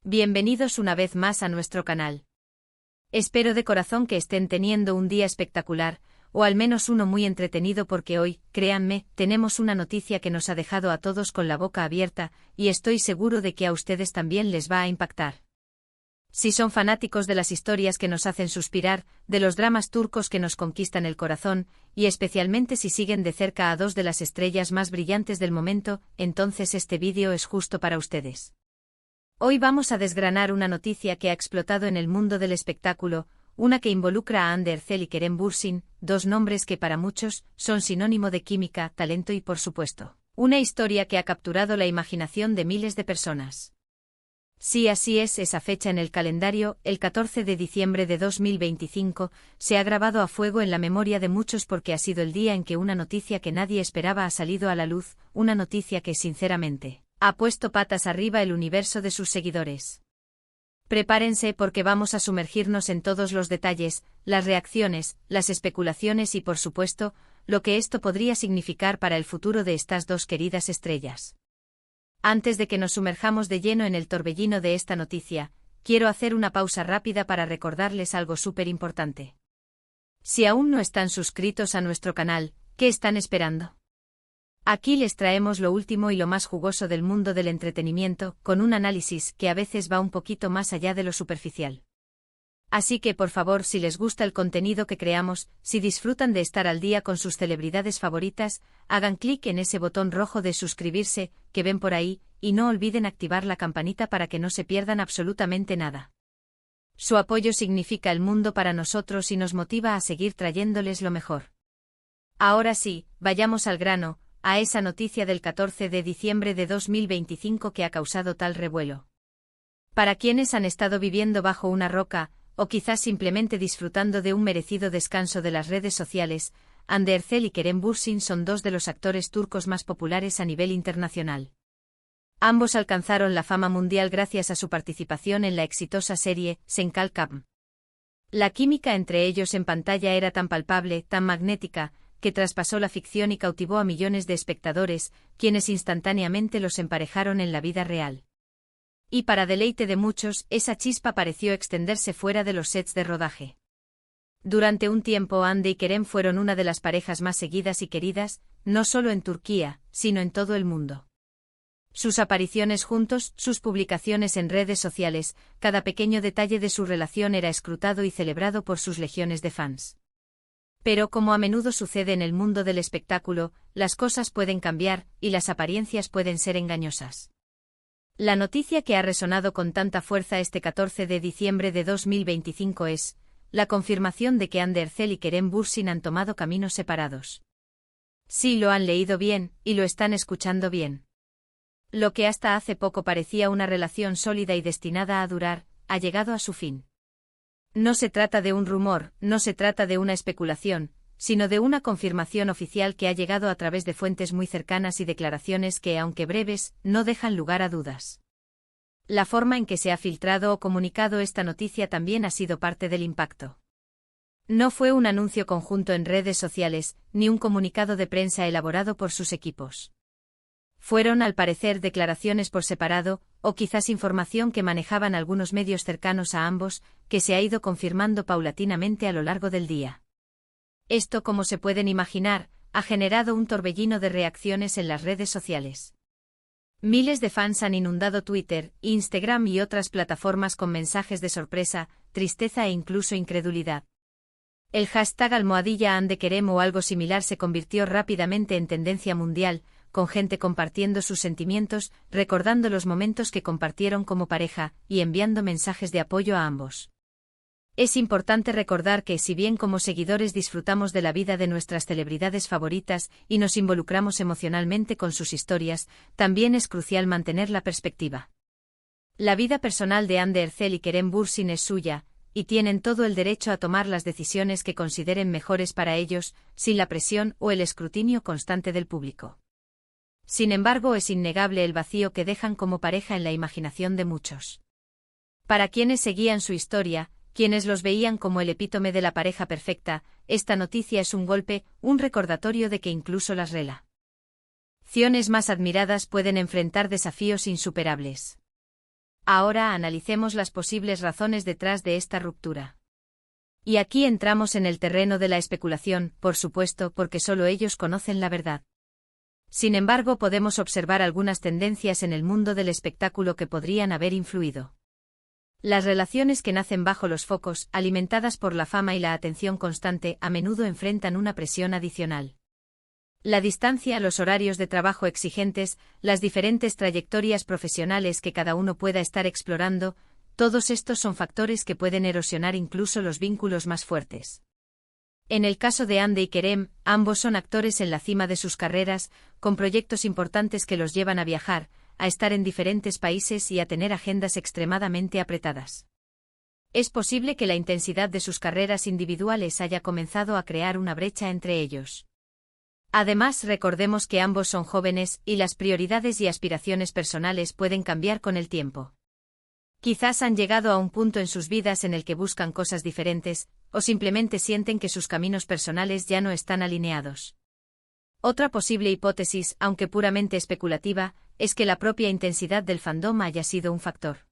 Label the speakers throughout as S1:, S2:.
S1: Bienvenidos una vez más a nuestro canal. Espero de corazón que estén teniendo un día espectacular, o al menos uno muy entretenido porque hoy, créanme, tenemos una noticia que nos ha dejado a todos con la boca abierta, y estoy seguro de que a ustedes también les va a impactar. Si son fanáticos de las historias que nos hacen suspirar, de los dramas turcos que nos conquistan el corazón, y especialmente si siguen de cerca a dos de las estrellas más brillantes del momento, entonces este vídeo es justo para ustedes. Hoy vamos a desgranar una noticia que ha explotado en el mundo del espectáculo, una que involucra a Hande Erçel y Kerem Bürsin, dos nombres que para muchos son sinónimo de química, talento y por supuesto, una historia que ha capturado la imaginación de miles de personas. Sí, así es, esa fecha en el calendario, el 14 de diciembre de 2025, se ha grabado a fuego en la memoria de muchos porque ha sido el día en que una noticia que nadie esperaba ha salido a la luz, una noticia que sinceramente ha puesto patas arriba el universo de sus seguidores. Prepárense porque vamos a sumergirnos en todos los detalles, las reacciones, las especulaciones y por supuesto, lo que esto podría significar para el futuro de estas dos queridas estrellas. Antes de que nos sumerjamos de lleno en el torbellino de esta noticia, quiero hacer una pausa rápida para recordarles algo súper importante. Si aún no están suscritos a nuestro canal, ¿qué están esperando? Aquí les traemos lo último y lo más jugoso del mundo del entretenimiento, con un análisis que a veces va un poquito más allá de lo superficial. Así que por favor, si les gusta el contenido que creamos, si disfrutan de estar al día con sus celebridades favoritas, hagan clic en ese botón rojo de suscribirse, que ven por ahí, y no olviden activar la campanita para que no se pierdan absolutamente nada. Su apoyo significa el mundo para nosotros y nos motiva a seguir trayéndoles lo mejor. Ahora sí, vayamos al grano, a esa noticia del 14 de diciembre de 2025 que ha causado tal revuelo. Para quienes han estado viviendo bajo una roca, o quizás simplemente disfrutando de un merecido descanso de las redes sociales, Hande Erçel y Kerem Bürsin son dos de los actores turcos más populares a nivel internacional. Ambos alcanzaron la fama mundial gracias a su participación en la exitosa serie Senkal Kapm. La química entre ellos en pantalla era tan palpable, tan magnética, que traspasó la ficción y cautivó a millones de espectadores, quienes instantáneamente los emparejaron en la vida real. Y para deleite de muchos, esa chispa pareció extenderse fuera de los sets de rodaje. Durante un tiempo Hande y Kerem fueron una de las parejas más seguidas y queridas, no solo en Turquía, sino en todo el mundo. Sus apariciones juntos, sus publicaciones en redes sociales, cada pequeño detalle de su relación era escrutado y celebrado por sus legiones de fans. Pero como a menudo sucede en el mundo del espectáculo, las cosas pueden cambiar, y las apariencias pueden ser engañosas. La noticia que ha resonado con tanta fuerza este 14 de diciembre de 2025 es la confirmación de que Hande Erçel y Kerem Bürsin han tomado caminos separados. Sí, lo han leído bien, y lo están escuchando bien. Lo que hasta hace poco parecía una relación sólida y destinada a durar, ha llegado a su fin. No se trata de un rumor, no se trata de una especulación, sino de una confirmación oficial que ha llegado a través de fuentes muy cercanas y declaraciones que, aunque breves, no dejan lugar a dudas. La forma en que se ha filtrado o comunicado esta noticia también ha sido parte del impacto. No fue un anuncio conjunto en redes sociales, ni un comunicado de prensa elaborado por sus equipos. Fueron, al parecer, declaraciones por separado, o quizás información que manejaban algunos medios cercanos a ambos, que se ha ido confirmando paulatinamente a lo largo del día. Esto, como se pueden imaginar, ha generado un torbellino de reacciones en las redes sociales. Miles de fans han inundado Twitter, Instagram y otras plataformas con mensajes de sorpresa, tristeza e incluso incredulidad. El hashtag #HandeKerem o algo similar se convirtió rápidamente en tendencia mundial, con gente compartiendo sus sentimientos, recordando los momentos que compartieron como pareja, y enviando mensajes de apoyo a ambos. Es importante recordar que, si bien como seguidores disfrutamos de la vida de nuestras celebridades favoritas y nos involucramos emocionalmente con sus historias, también es crucial mantener la perspectiva. La vida personal de Hande Erçel y Kerem Bürsin es suya, y tienen todo el derecho a tomar las decisiones que consideren mejores para ellos, sin la presión o el escrutinio constante del público. Sin embargo, es innegable el vacío que dejan como pareja en la imaginación de muchos. Para quienes seguían su historia, quienes los veían como el epítome de la pareja perfecta, esta noticia es un golpe, un recordatorio de que incluso las relaciones más admiradas pueden enfrentar desafíos insuperables. Ahora analicemos las posibles razones detrás de esta ruptura. Y aquí entramos en el terreno de la especulación, por supuesto, porque solo ellos conocen la verdad. Sin embargo, podemos observar algunas tendencias en el mundo del espectáculo que podrían haber influido. Las relaciones que nacen bajo los focos, alimentadas por la fama y la atención constante, a menudo enfrentan una presión adicional. La distancia, los horarios de trabajo exigentes, las diferentes trayectorias profesionales que cada uno pueda estar explorando, todos estos son factores que pueden erosionar incluso los vínculos más fuertes. En el caso de Hande y Kerem, ambos son actores en la cima de sus carreras, con proyectos importantes que los llevan a viajar, a estar en diferentes países y a tener agendas extremadamente apretadas. Es posible que la intensidad de sus carreras individuales haya comenzado a crear una brecha entre ellos. Además, recordemos que ambos son jóvenes y las prioridades y aspiraciones personales pueden cambiar con el tiempo. Quizás han llegado a un punto en sus vidas en el que buscan cosas diferentes, o simplemente sienten que sus caminos personales ya no están alineados. Otra posible hipótesis, aunque puramente especulativa, es que la propia intensidad del fandom haya sido un factor.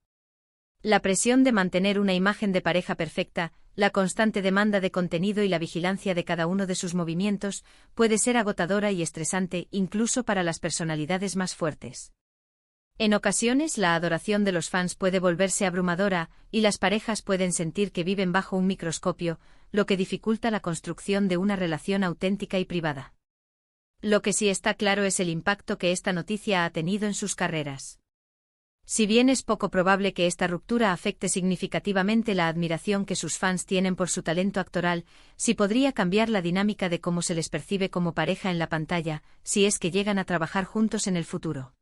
S1: La presión de mantener una imagen de pareja perfecta, la constante demanda de contenido y la vigilancia de cada uno de sus movimientos, puede ser agotadora y estresante incluso para las personalidades más fuertes. En ocasiones la adoración de los fans puede volverse abrumadora, y las parejas pueden sentir que viven bajo un microscopio, lo que dificulta la construcción de una relación auténtica y privada. Lo que sí está claro es el impacto que esta noticia ha tenido en sus carreras. Si bien es poco probable que esta ruptura afecte significativamente la admiración que sus fans tienen por su talento actoral, sí podría cambiar la dinámica de cómo se les percibe como pareja en la pantalla, si es que llegan a trabajar juntos en el futuro.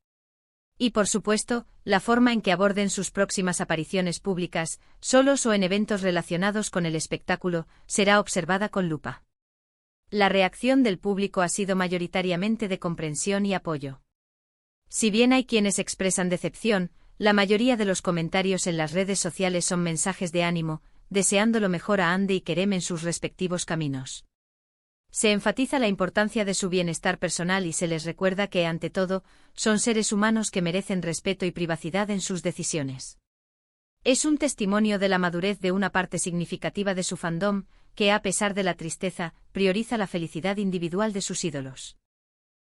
S1: Y por supuesto, la forma en que aborden sus próximas apariciones públicas, solos o en eventos relacionados con el espectáculo, será observada con lupa. La reacción del público ha sido mayoritariamente de comprensión y apoyo. Si bien hay quienes expresan decepción, la mayoría de los comentarios en las redes sociales son mensajes de ánimo, deseando lo mejor a Hande y Kerem en sus respectivos caminos. Se enfatiza la importancia de su bienestar personal y se les recuerda que, ante todo, son seres humanos que merecen respeto y privacidad en sus decisiones. Es un testimonio de la madurez de una parte significativa de su fandom, que a pesar de la tristeza, prioriza la felicidad individual de sus ídolos.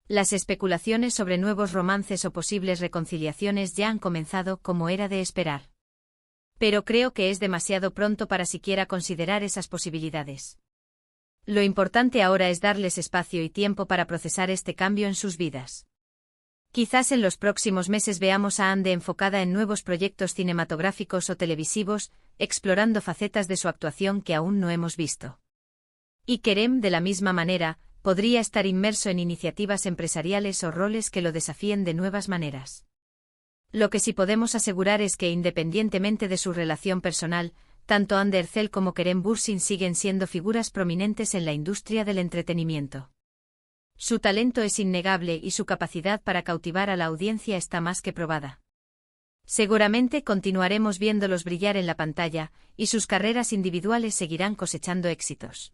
S1: Las especulaciones sobre nuevos romances o posibles reconciliaciones ya han comenzado, como era de esperar. Pero creo que es demasiado pronto para siquiera considerar esas posibilidades. Lo importante ahora es darles espacio y tiempo para procesar este cambio en sus vidas. Quizás en los próximos meses veamos a Hande enfocada en nuevos proyectos cinematográficos o televisivos, explorando facetas de su actuación que aún no hemos visto. Y Kerem, de la misma manera, podría estar inmerso en iniciativas empresariales o roles que lo desafíen de nuevas maneras. Lo que sí podemos asegurar es que, independientemente de su relación personal, tanto Hande Erçel como Kerem Bürsin siguen siendo figuras prominentes en la industria del entretenimiento. Su talento es innegable y su capacidad para cautivar a la audiencia está más que probada. Seguramente continuaremos viéndolos brillar en la pantalla, y sus carreras individuales seguirán cosechando éxitos.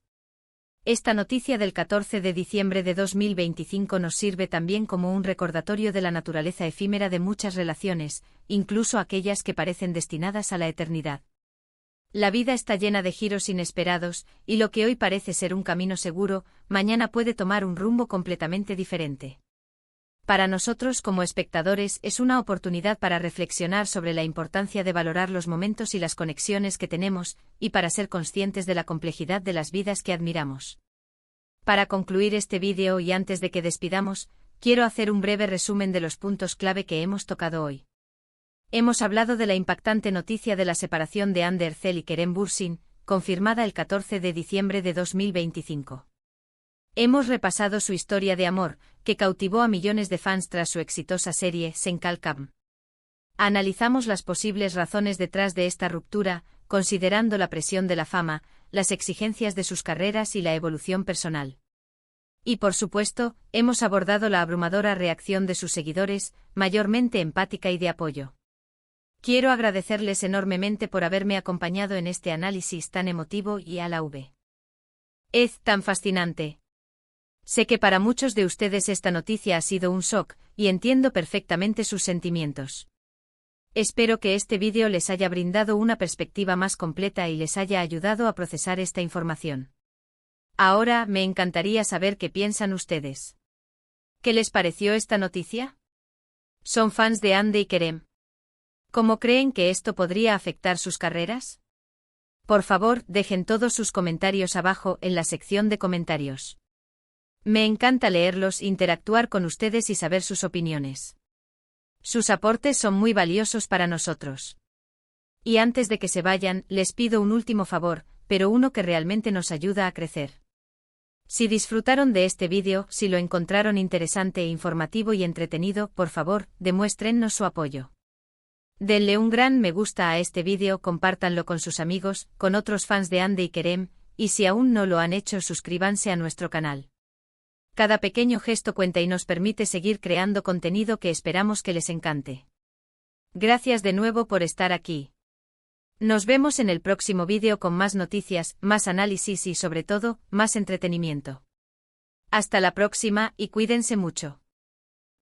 S1: Esta noticia del 14 de diciembre de 2025 nos sirve también como un recordatorio de la naturaleza efímera de muchas relaciones, incluso aquellas que parecen destinadas a la eternidad. La vida está llena de giros inesperados, y lo que hoy parece ser un camino seguro, mañana puede tomar un rumbo completamente diferente. Para nosotros como espectadores es una oportunidad para reflexionar sobre la importancia de valorar los momentos y las conexiones que tenemos, y para ser conscientes de la complejidad de las vidas que admiramos. Para concluir este vídeo y antes de que despidamos, quiero hacer un breve resumen de los puntos clave que hemos tocado hoy. Hemos hablado de la impactante noticia de la separación de Hande Erçel y Kerem Bürsin, confirmada el 14 de diciembre de 2025. Hemos repasado su historia de amor, que cautivó a millones de fans tras su exitosa serie Senkalkam. Analizamos las posibles razones detrás de esta ruptura, considerando la presión de la fama, las exigencias de sus carreras y la evolución personal. Y por supuesto, hemos abordado la abrumadora reacción de sus seguidores, mayormente empática y de apoyo. Quiero agradecerles enormemente por haberme acompañado en este análisis tan emotivo y a la vez tan fascinante. Sé que para muchos de ustedes esta noticia ha sido un shock, y entiendo perfectamente sus sentimientos. Espero que este vídeo les haya brindado una perspectiva más completa y les haya ayudado a procesar esta información. Ahora me encantaría saber qué piensan ustedes. ¿Qué les pareció esta noticia? ¿Son fans de Hande y Kerem? ¿Cómo creen que esto podría afectar sus carreras? Por favor, dejen todos sus comentarios abajo en la sección de comentarios. Me encanta leerlos, interactuar con ustedes y saber sus opiniones. Sus aportes son muy valiosos para nosotros. Y antes de que se vayan, les pido un último favor, pero uno que realmente nos ayuda a crecer. Si disfrutaron de este vídeo, si lo encontraron interesante e informativo y entretenido, por favor, demuéstrennos su apoyo. Denle un gran me gusta a este vídeo, compártanlo con sus amigos, con otros fans de Hande y Kerem, y si aún no lo han hecho, suscríbanse a nuestro canal. Cada pequeño gesto cuenta y nos permite seguir creando contenido que esperamos que les encante. Gracias de nuevo por estar aquí. Nos vemos en el próximo vídeo con más noticias, más análisis y sobre todo, más entretenimiento. Hasta la próxima y cuídense mucho.